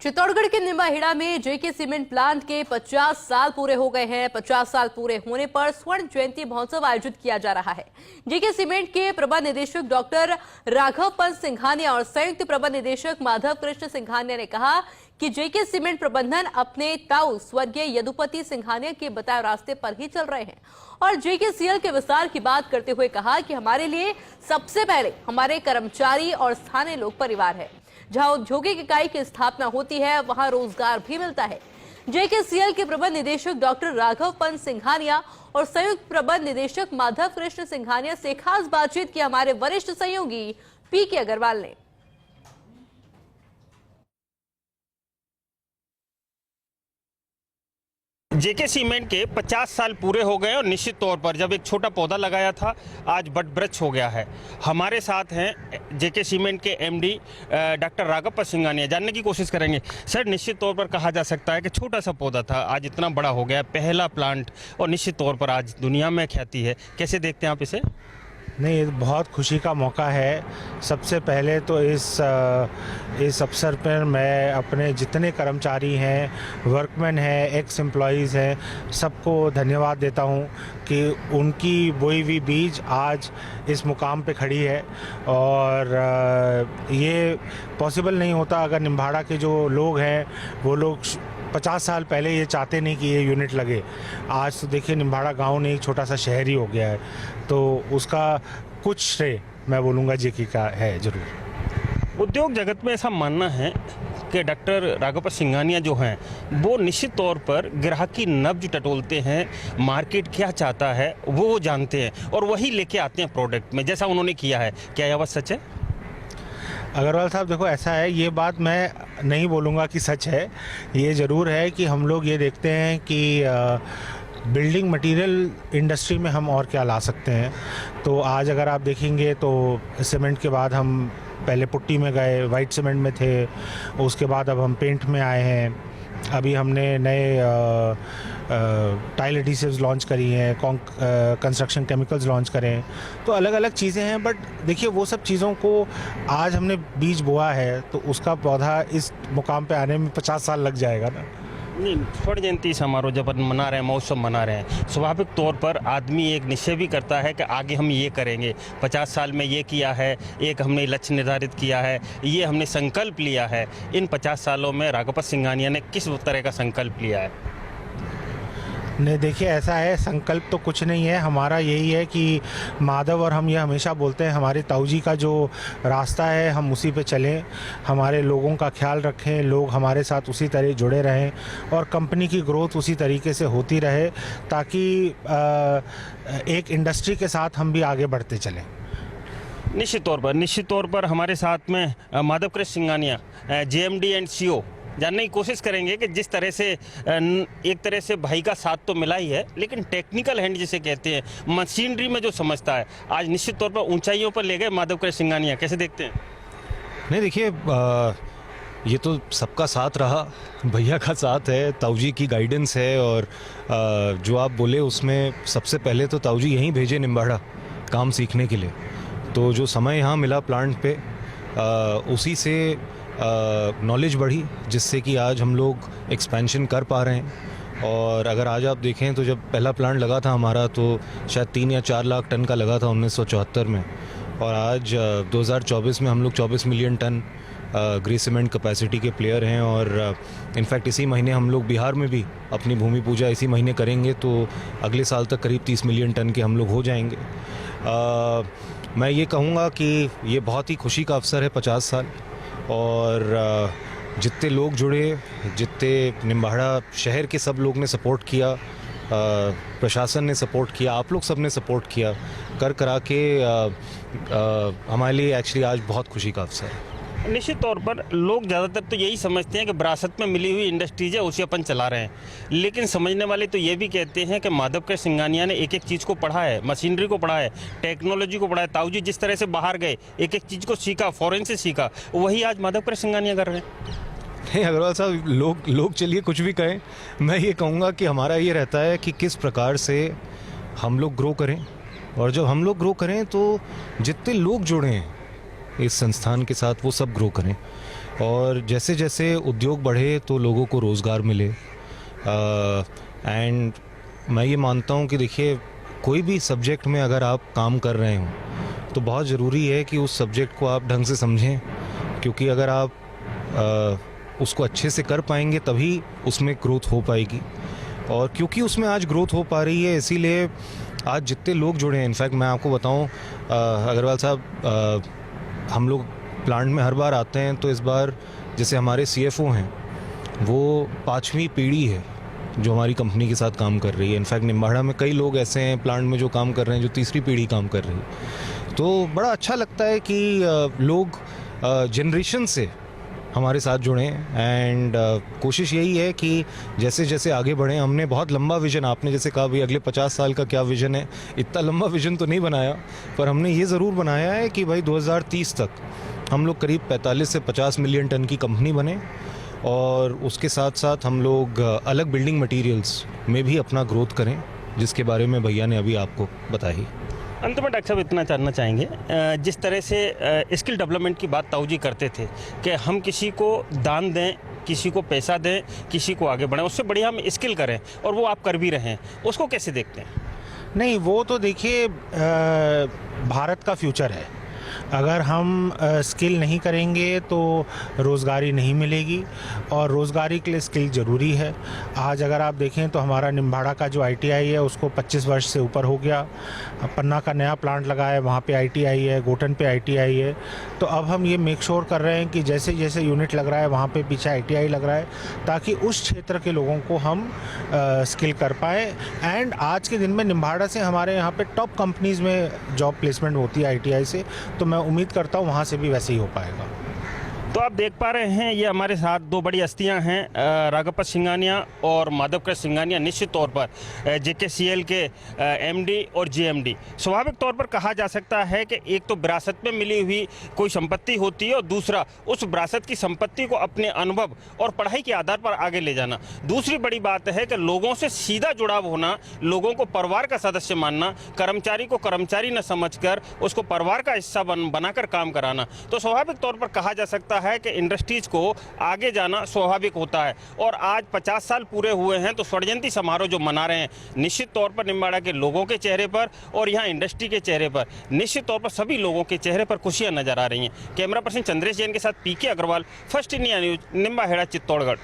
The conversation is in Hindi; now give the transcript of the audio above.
चित्तौड़गढ़ के निम्बाहेड़ा में जेके सीमेंट प्लांट के 50 साल पूरे हो गए हैं। 50 साल पूरे होने पर स्वर्ण जयंती महोत्सव आयोजित किया जा रहा है। जेके सीमेंट के प्रबंध निदेशक डॉक्टर राघव पंत सिंघानिया और संयुक्त प्रबंध निदेशक माधव कृष्ण सिंघानिया ने कहा कि जेके सीमेंट प्रबंधन अपने ताऊ स्वर्गीय यदुपति सिंघानिया के बताए रास्ते पर ही चल रहे हैं और जेकेसीएल के विस्तार की बात करते हुए कहा कि हमारे लिए सबसे पहले हमारे कर्मचारी और स्थानीय लोग परिवार है। जहां औद्योगिक इकाई की स्थापना होती है वहां रोजगार भी मिलता है। जेकेसीएल के प्रबंध निदेशक डॉक्टर राघव पंत सिंघानिया और संयुक्त प्रबंध निदेशक माधव कृष्ण सिंघानिया से खास बातचीत की हमारे वरिष्ठ सहयोगी पीके अग्रवाल ने। जेके सीमेंट के 50 साल पूरे हो गए और निश्चित तौर पर जब एक छोटा पौधा लगाया था आज बट वृक्ष हो गया है। हमारे साथ हैं जेके सीमेंट के एमडी डॉक्टर राघव सिंघानिया। जानने की कोशिश करेंगे सर, निश्चित तौर पर कहा जा सकता है कि छोटा सा पौधा था आज इतना बड़ा हो गया, पहला प्लांट और निश्चित तौर पर आज दुनिया में ख्याति है। कैसे देखते हैं आप इसे? नहीं, बहुत खुशी का मौका है। सबसे पहले तो इस अवसर पर मैं अपने जितने कर्मचारी हैं, वर्कमैन हैं, एक्स एम्प्लॉइज़ हैं, सबको धन्यवाद देता हूं कि उनकी बोई हुई बीज आज इस मुकाम पे खड़ी है। और ये पॉसिबल नहीं होता अगर निम्बाहेड़ा के जो लोग हैं वो लोग 50 साल पहले ये चाहते नहीं कि ये यूनिट लगे। आज तो देखिए निम्बाहेड़ा गांव नहीं, एक छोटा सा शहर ही हो गया है, तो उसका कुछ श्रेय मैं बोलूँगा जेके का है जरूर। उद्योग जगत में ऐसा मानना है कि डॉक्टर राघव सिंघानिया जो हैं वो निश्चित तौर पर ग्राहक की नब्ज टटोलते हैं, मार्केट क्या चाहता है वो जानते हैं और वही लेके आते हैं प्रोडक्ट में, जैसा उन्होंने किया है। क्या यह बात सच है? अग्रवाल साहब, देखो ऐसा है, ये बात मैं नहीं बोलूँगा कि सच है। ये ज़रूर है कि हम लोग ये देखते हैं कि बिल्डिंग मटेरियल इंडस्ट्री में हम और क्या ला सकते हैं। तो आज अगर आप देखेंगे तो सीमेंट के बाद हम पहले पुट्टी में गए, वाइट सीमेंट में थे, उसके बाद अब हम पेंट में आए हैं। अभी हमने नए टाइल एडिसिव्स लॉन्च करी हैं, कंस्ट्रक्शन केमिकल्स लॉन्च करें, तो अलग अलग चीज़ें हैं। बट देखिए वो सब चीज़ों को आज हमने बीज बोआ है तो उसका पौधा इस मुकाम पे आने में 50 साल लग जाएगा ना। नहीं, स्वर्ण जयंती समारोह जब मना रहे हैं, महोत्सव मना रहे हैं, स्वाभाविक तौर पर आदमी एक निश्चय भी करता है कि आगे हम ये करेंगे। 50 साल में ये किया है, एक हमने लक्ष्य निर्धारित किया है, ये हमने संकल्प लिया है। इन 50 सालों में राघव सिंघानिया ने किस तरह का संकल्प लिया है? नहीं, देखिए ऐसा है, संकल्प तो कुछ नहीं है। हमारा यही है कि माधव और हम ये हमेशा बोलते हैं, हमारे ताऊ जी का जो रास्ता है हम उसी पे चलें, हमारे लोगों का ख्याल रखें, लोग हमारे साथ उसी तरह जुड़े रहें और कंपनी की ग्रोथ उसी तरीके से होती रहे ताकि एक इंडस्ट्री के साथ हम भी आगे बढ़ते चलें। निश्चित तौर पर हमारे साथ में Madhav Krishna Singhania, JMD and CO. जानने की कोशिश करेंगे कि जिस तरह से एक तरह से भाई का साथ तो मिला ही है, लेकिन टेक्निकल हैंड जिसे कहते हैं, मशीनरी में जो समझता है, आज निश्चित तौर पर ऊंचाइयों पर ले गए माधव कृष्ण सिंघानिया। कैसे देखते हैं? नहीं, देखिए ये तो सबका साथ रहा, भैया का साथ है, ताऊ जी की गाइडेंस है और जो आप बोले उसमें सबसे पहले तो ताऊ जी यहीं भेजे निम्बाहेड़ा काम सीखने के लिए। तो जो समय यहाँ मिला प्लांट पे उसी से नॉलेज बढ़ी, जिससे कि आज हम लोग एक्सपेंशन कर पा रहे हैं। और अगर आज आप देखें तो जब पहला प्लांट लगा था हमारा तो शायद 3 या 4 लाख टन का लगा था 1974 में, और आज 2024 में हम लोग 24 million ton grey cement capacity के प्लेयर हैं। और इनफैक्ट इसी महीने हम लोग बिहार में भी अपनी भूमि पूजा इसी महीने करेंगे, तो अगले साल तक करीब 30 मिलियन टन के हम लोग हो जाएंगे। मैं ये कहूँगा कि ये बहुत ही खुशी का अवसर है 50 साल, और जितने लोग जुड़े, जितने निम्बाहेड़ा शहर के सब लोग ने सपोर्ट किया, प्रशासन ने सपोर्ट किया, आप लोग सब ने सपोर्ट किया, करा के हमारे लिए एक्चुअली आज बहुत खुशी का अवसर है। निश्चित तौर पर लोग ज़्यादातर तो यही समझते हैं कि विरासत में मिली हुई इंडस्ट्रीज है उसे अपन चला रहे हैं, लेकिन समझने वाले तो ये भी कहते हैं कि माधव कृष्ण सिंघानिया ने एक एक चीज़ को पढ़ा है, मशीनरी को पढ़ा है, टेक्नोलॉजी को पढ़ा है। ताऊ जी जिस तरह से बाहर गए, एक एक चीज़ को सीखा, फॉरेन से सीखा, वही आज माधव कृष्ण सिंघानिया कर रहे हैं। नहीं अग्रवाल साहब, लोग चलिए कुछ भी कहें, मैं ये कहूँगा कि हमारा ये रहता है कि किस प्रकार से हम लोग ग्रो करें, और जब हम लोग ग्रो करें तो जितने लोग जुड़े हैं इस संस्थान के साथ वो सब ग्रो करें। और जैसे जैसे उद्योग बढ़े तो लोगों को रोज़गार मिले। एंड मैं ये मानता हूँ कि देखिए, कोई भी सब्जेक्ट में अगर आप काम कर रहे हो तो बहुत ज़रूरी है कि उस सब्जेक्ट को आप ढंग से समझें, क्योंकि अगर आप उसको अच्छे से कर पाएंगे तभी उसमें ग्रोथ हो पाएगी। और क्योंकि उसमें आज ग्रोथ हो पा रही है, इसीलिए आज जितने लोग जुड़े हैं, इनफैक्ट मैं आपको बताऊं, अग्रवाल साहब, हम लोग प्लांट में हर बार आते हैं तो इस बार जैसे हमारे CFO हैं वो 5वीं पीढ़ी है जो हमारी कंपनी के साथ काम कर रही है। इनफैक्ट निम्बाड़ा में कई लोग ऐसे हैं प्लांट में जो काम कर रहे हैं जो 3री पीढ़ी काम कर रही है। तो बड़ा अच्छा लगता है कि लोग जनरेशन से हमारे साथ जुड़े एंड कोशिश यही है कि जैसे जैसे आगे बढ़ें। हमने बहुत लंबा विज़न, आपने जैसे कहा भाई अगले 50 साल का क्या विज़न है, इतना लंबा विज़न तो नहीं बनाया, पर हमने ये ज़रूर बनाया है कि भाई 2030 तक हम लोग करीब 45 से 50 मिलियन टन की कंपनी बने, और उसके साथ साथ हम लोग अलग बिल्डिंग मटीरियल्स में भी अपना ग्रोथ करें, जिसके बारे में भैया ने अभी आपको बताई। अंत में डॉक्टर साहब इतना जानना चाहेंगे, जिस तरह से स्किल डेवलपमेंट की बात ताऊ जी करते थे कि हम किसी को दान दें, किसी को पैसा दें, किसी को आगे बढ़ाएं, उससे बढ़िया हम स्किल करें, और वो आप कर भी रहे हैं, उसको कैसे देखते हैं? नहीं, वो तो देखिए भारत का फ्यूचर है। अगर हम स्किल नहीं करेंगे तो रोज़गारी नहीं मिलेगी, और रोज़गारी के लिए स्किल ज़रूरी है। आज अगर आप देखें तो हमारा निम्बाड़ा का जो ITI है उसको 25 वर्ष से ऊपर हो गया। पन्ना का नया प्लांट लगा है, वहाँ पे ITI है, गोटन पे ITI है। तो अब हम ये मेक श्योर कर रहे हैं कि जैसे जैसे यूनिट लग रहा है वहाँ पे पीछे ITI लग रहा है, ताकि उस क्षेत्र के लोगों को हम स्किल कर पाएँ। एंड आज के दिन में निम्बाड़ा से हमारे यहाँ पे टॉप कंपनीज़ में जॉब प्लेसमेंट होती है ITI से, तो मैं उम्मीद करता हूँ वहाँ से भी वैसे ही हो पाएगा। तो आप देख पा रहे हैं ये हमारे साथ दो बड़ी हस्तियां हैं, राघप्पा सिंघानिया और माधव कृष्ण सिंघानिया। निश्चित तौर पर JKCL के MD और GMD। स्वाभाविक तौर पर कहा जा सकता है कि एक तो विरासत में मिली हुई कोई संपत्ति होती है, और दूसरा उस विरासत की संपत्ति को अपने अनुभव और पढ़ाई के आधार पर आगे ले जाना। दूसरी बड़ी बात है कि लोगों से सीधा जुड़ाव होना, लोगों को परिवार का सदस्य मानना, कर्मचारी को कर्मचारी न समझकर उसको परिवार का हिस्सा बनाकर काम कराना। तो स्वाभाविक तौर पर कहा जा सकता है कि इंडस्ट्रीज को आगे जाना स्वाभाविक होता है। और आज 50 साल पूरे हुए हैं, तो स्वर्ण जयंती समारोह जो मना रहे हैं, निश्चित तौर पर निम्बाड़ा के लोगों के चेहरे पर और यहाँ इंडस्ट्री के चेहरे पर, निश्चित तौर पर सभी लोगों के चेहरे पर खुशियां नजर आ रही हैं। कैमरा पर्सन चंद्रेश जैन के साथ PK Agarwal, first India news, Nimbahera, Chittorgarh.